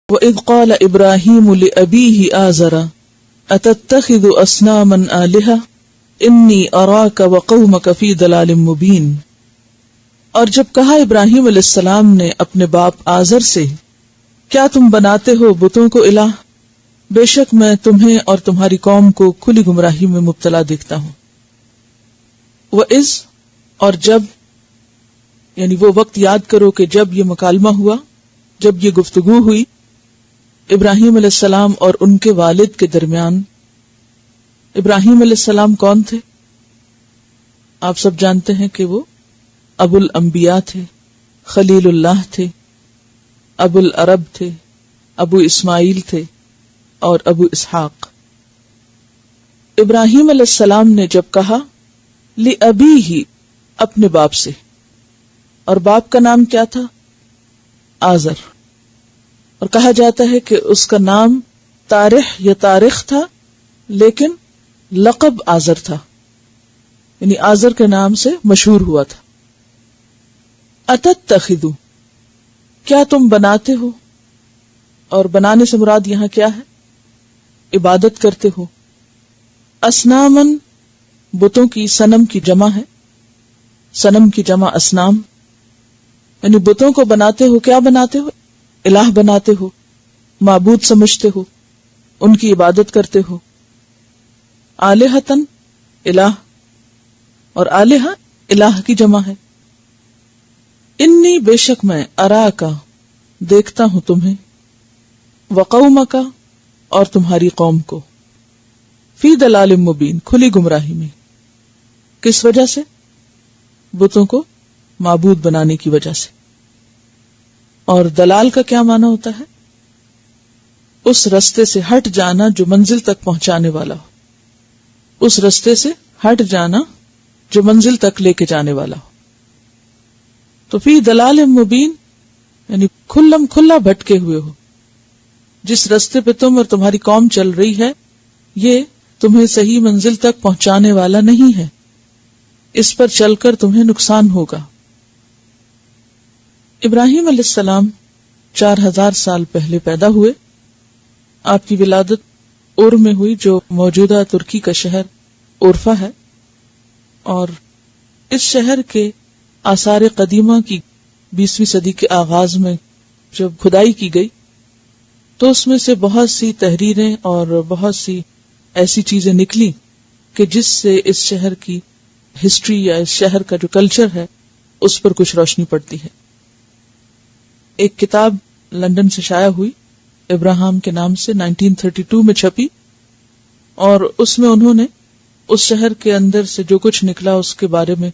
وَإِذْ قَالَ إِبْرَاهِيمُ لِأَبِيهِ آزَرَ أَتَتَّخِذُ أَصْنَامًا آلِهَةً إِنِّي أَرَاكَ وَقَوْمَكَ فِي ضَلَالٍ مُبِينٍ۔ اور جب کہا ابراہیم علیہ السلام نے اپنے باپ آزر سے، کیا تم بناتے ہو بتوں کو الہ؟ بے شک میں تمہیں اور تمہاری قوم کو کھلی گمراہی میں مبتلا دیکھتا ہوں۔ وَإِذْ، اور جب، یعنی وہ وقت یاد کرو کہ جب یہ مکالمہ ہوا، جب یہ گفتگو ہوئی ابراہیم علیہ السلام اور ان کے والد کے درمیان۔ ابراہیم علیہ السلام کون تھے؟ آپ سب جانتے ہیں کہ وہ ابو الانبیاء تھے، خلیل اللہ تھے، ابو العرب تھے، ابو اسماعیل تھے اور ابو اسحاق۔ ابراہیم علیہ السلام نے جب کہا لِأَبِيهِ، اپنے باپ سے، اور باپ کا نام کیا تھا؟ آزر۔ اور کہا جاتا ہے کہ اس کا نام طارح یا طارق تھا، لیکن لقب آزر تھا، یعنی آزر کے نام سے مشہور ہوا تھا۔ اتتخذ، کیا تم بناتے ہو، اور بنانے سے مراد یہاں کیا ہے؟ عبادت کرتے ہو۔ اصنامن، بتوں کی، صنم کی جمع ہے، صنم کی جمع اصنام، یعنی بتوں کو بناتے ہو۔ کیا بناتے ہو؟ الہ بناتے ہو، معبود سمجھتے ہو، ان کی عبادت کرتے ہو۔ آلہتن، الہ، اور آلہہ الہ کی جمع ہے۔ انی، بے شک میں، اراکا، دیکھتا ہوں تمہیں، وقومک، اور تمہاری قوم کو، فی ضلال مبین، کھلی گمراہی میں۔ کس وجہ سے؟ بتوں کو معبود بنانے کی وجہ سے۔ اور دلال کا کیا معنی ہوتا ہے؟ اس رستے سے ہٹ جانا جو منزل تک پہنچانے والا ہو، اس رستے سے ہٹ جانا جو منزل تک لے کے جانے والا ہو۔ تو فی ضلال مبین، یعنی کھلم کھلا بھٹکے ہوئے ہو۔ جس رستے پہ تم اور تمہاری قوم چل رہی ہے، یہ تمہیں صحیح منزل تک پہنچانے والا نہیں ہے، اس پر چل کر تمہیں نقصان ہوگا۔ ابراہیم علیہ السلام 4000 سال پہلے پیدا ہوئے۔ آپ کی ولادت اور میں ہوئی، جو موجودہ ترکی کا شہر اورفا ہے، اور اس شہر کے آثار قدیمہ کی 20ویں صدی کے آغاز میں جب کھدائی کی گئی تو اس میں سے بہت سی تحریریں اور بہت سی ایسی چیزیں نکلی کہ جس سے اس شہر کی ہسٹری یا اس شہر کا جو کلچر ہے اس پر کچھ روشنی پڑتی ہے۔ ایک کتاب لندن سے شائع ہوئی، ابراہیم کے نام سے، 1932 میں چھپی، اور اس میں انہوں نے اس شہر کے اندر سے جو کچھ نکلا اس کے بارے میں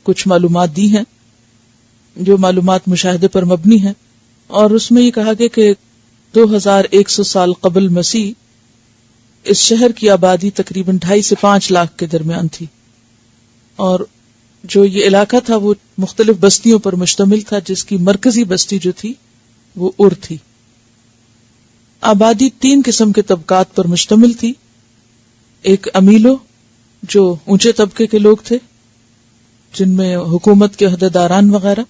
کچھ معلومات دی ہیں، جو معلومات مشاہدے پر مبنی ہیں، اور اس میں یہ کہا گیا کہ 2100 سال قبل مسیح اس شہر کی آبادی تقریباً 2.5 سے 5 لاکھ کے درمیان تھی، اور جو یہ علاقہ تھا وہ مختلف بستیوں پر مشتمل تھا، جس کی مرکزی بستی جو تھی وہ ار تھی۔ آبادی 3 قسم کے طبقات پر مشتمل تھی۔ ایک امیلو، جو اونچے طبقے کے لوگ تھے، جن میں حکومت کے عہدیداران وغیرہ،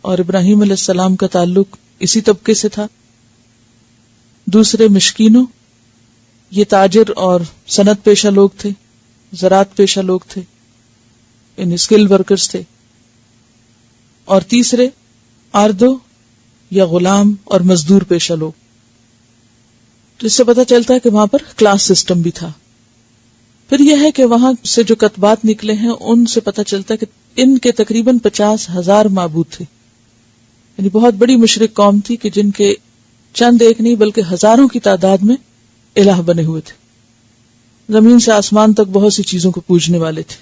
اور ابراہیم علیہ السلام کا تعلق اسی طبقے سے تھا۔ دوسرے مشکینوں، یہ تاجر اور صنعت پیشہ لوگ تھے، زراعت پیشہ لوگ تھے، یعنی اسکل ورکرز تھے۔ اور تیسرے آردو یا غلام اور مزدور پیشہ لوگ۔ تو اس سے پتہ چلتا ہے کہ وہاں پر کلاس سسٹم بھی تھا۔ پھر یہ ہے کہ وہاں سے جو کتبات نکلے ہیں ان سے پتہ چلتا ہے کہ ان کے تقریباً 50,000 معبود تھے، یعنی بہت بڑی مشرک قوم تھی کہ جن کے چند ایک نہیں بلکہ ہزاروں کی تعداد میں الہ بنے ہوئے تھے، زمین سے آسمان تک بہت سی چیزوں کو پوجنے والے تھے،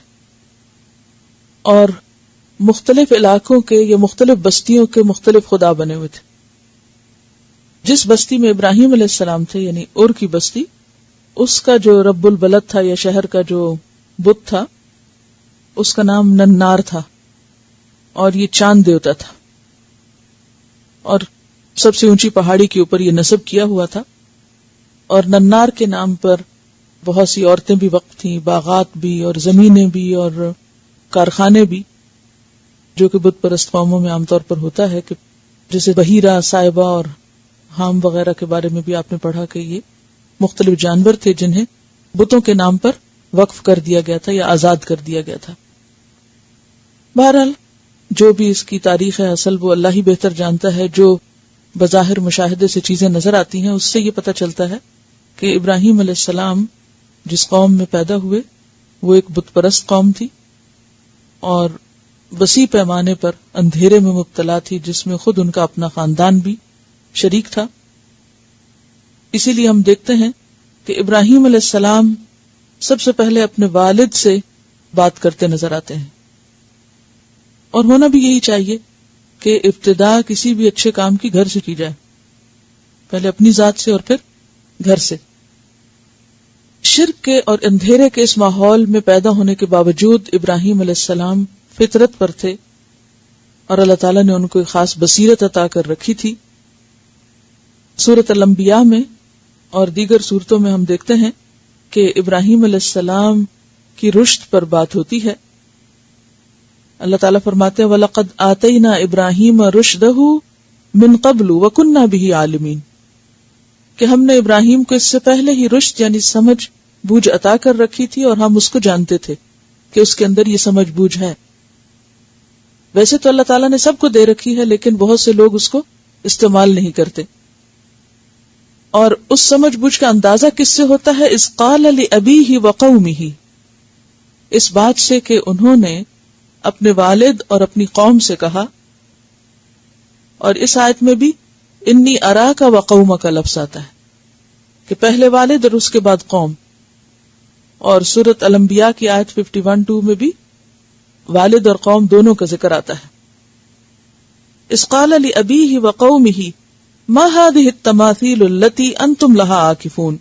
اور مختلف علاقوں کے یا مختلف بستیوں کے مختلف خدا بنے ہوئے تھے۔ جس بستی میں ابراہیم علیہ السلام تھے، یعنی اور کی بستی، اس کا جو رب البلد تھا یا شہر کا جو بت تھا، اس کا نام ننار تھا، اور یہ چاند دیوتا تھا، اور سب سے اونچی پہاڑی کے اوپر یہ نصب کیا ہوا تھا۔ اور ننار کے نام پر بہت سی عورتیں بھی وقف تھیں، باغات بھی، اور زمینیں بھی، اور کارخانے بھی، جو کہ بت پرست قوموں میں عام طور پر ہوتا ہے کہ جیسے بحیرہ، صائبہ اور حام وغیرہ کے بارے میں بھی آپ نے پڑھا کہ یہ مختلف جانور تھے جنہیں بتوں کے نام پر وقف کر دیا گیا تھا یا آزاد کر دیا گیا تھا. بہرحال جو بھی اس کی تاریخ ہے اصل وہ اللہ ہی بہتر جانتا ہے. جو بظاہر مشاہدے سے چیزیں نظر آتی ہیں اس سے یہ پتہ چلتا ہے کہ ابراہیم علیہ السلام جس قوم میں پیدا ہوئے وہ ایک بت پرست قوم تھی اور وسیع پیمانے پر اندھیرے میں مبتلا تھی، جس میں خود ان کا اپنا خاندان بھی شریک تھا. اسی لیے ہم دیکھتے ہیں کہ ابراہیم علیہ السلام سب سے پہلے اپنے والد سے بات کرتے نظر آتے ہیں، اور ہونا بھی یہی چاہیے کہ ابتدا کسی بھی اچھے کام کی گھر سے کی جائے، پہلے اپنی ذات سے اور پھر گھر سے. شرک کے اور اندھیرے کے اس ماحول میں پیدا ہونے کے باوجود ابراہیم علیہ السلام فطرت پر تھے اور اللہ تعالیٰ نے ان کو ایک خاص بصیرت عطا کر رکھی تھی. سورۃ الانبیاء میں اور دیگر سورتوں میں ہم دیکھتے ہیں کہ ابراہیم علیہ السلام کی رشد پر بات ہوتی ہے. اللہ تعالیٰ فرماتے ہیں وَلَقَدْ آتَيْنَا إِبْرَاهِيمَ رُشْدَهُ مِنْ قَبْلُ وَكُنَّا بِهِ عَالِمِينَ کہ ہم نے ابراہیم کو اس سے پہلے ہی رشد یعنی سمجھ بوجھ عطا کر رکھی تھی اور ہم اس کو جانتے تھے کہ اس کے اندر یہ سمجھ بوجھ ہے. ویسے تو اللہ تعالیٰ نے سب کو دے رکھی ہے لیکن بہت سے لوگ اس کو استعمال نہیں کرتے. اور اس سمجھ بوجھ کا اندازہ کس سے ہوتا ہے؟ اذ قال لأبیہ وقومہ، اس بات سے کہ انہوں نے اپنے والد اور اپنی قوم سے کہا. اور اس آیت میں بھی انی اراک وقومک کا لفظ آتا ہے کہ پہلے والد اور اس کے بعد قوم. اور سورۃ الانبیاء کی آیت 51-2 میں بھی والد اور قوم دونوں کا ذکر آتا ہے. اذ قال لأبیہ وقومہ ما هذه التماثيل التي انتم لها عاکفون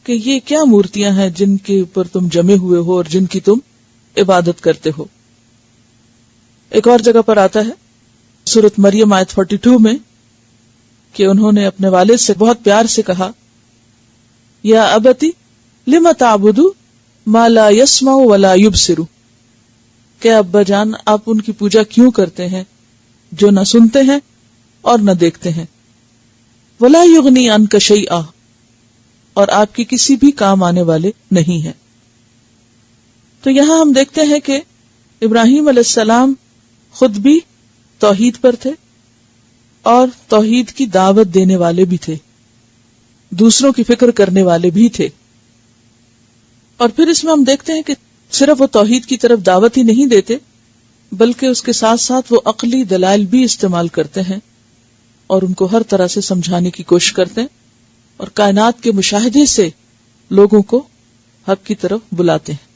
کہ یہ کیا مورتیاں ہیں جن کے اوپر تم جمے ہوئے ہو اور جن کی تم عبادت کرتے ہو. ایک اور جگہ پر آتا ہے سورۃ مریم آیت 42 میں کہ انہوں نے اپنے والد سے بہت پیار سے کہا یا ابتی لم تعبد ما لا يسمع ولا يبصر کہ ابا جان آپ ان کی پوجا کیوں کرتے ہیں جو نہ سنتے ہیں اور نہ دیکھتے ہیں. ولا یغنی عنک شیئا اور آپ کی کسی بھی کام آنے والے نہیں ہیں. تو یہاں ہم دیکھتے ہیں کہ ابراہیم علیہ السلام خود بھی توحید پر تھے اور توحید کی دعوت دینے والے بھی تھے، دوسروں کی فکر کرنے والے بھی تھے. اور پھر اس میں ہم دیکھتے ہیں کہ صرف وہ توحید کی طرف دعوت ہی نہیں دیتے بلکہ اس کے ساتھ ساتھ وہ عقلی دلائل بھی استعمال کرتے ہیں اور ان کو ہر طرح سے سمجھانے کی کوشش کرتے ہیں اور کائنات کے مشاہدے سے لوگوں کو حق کی طرف بلاتے ہیں.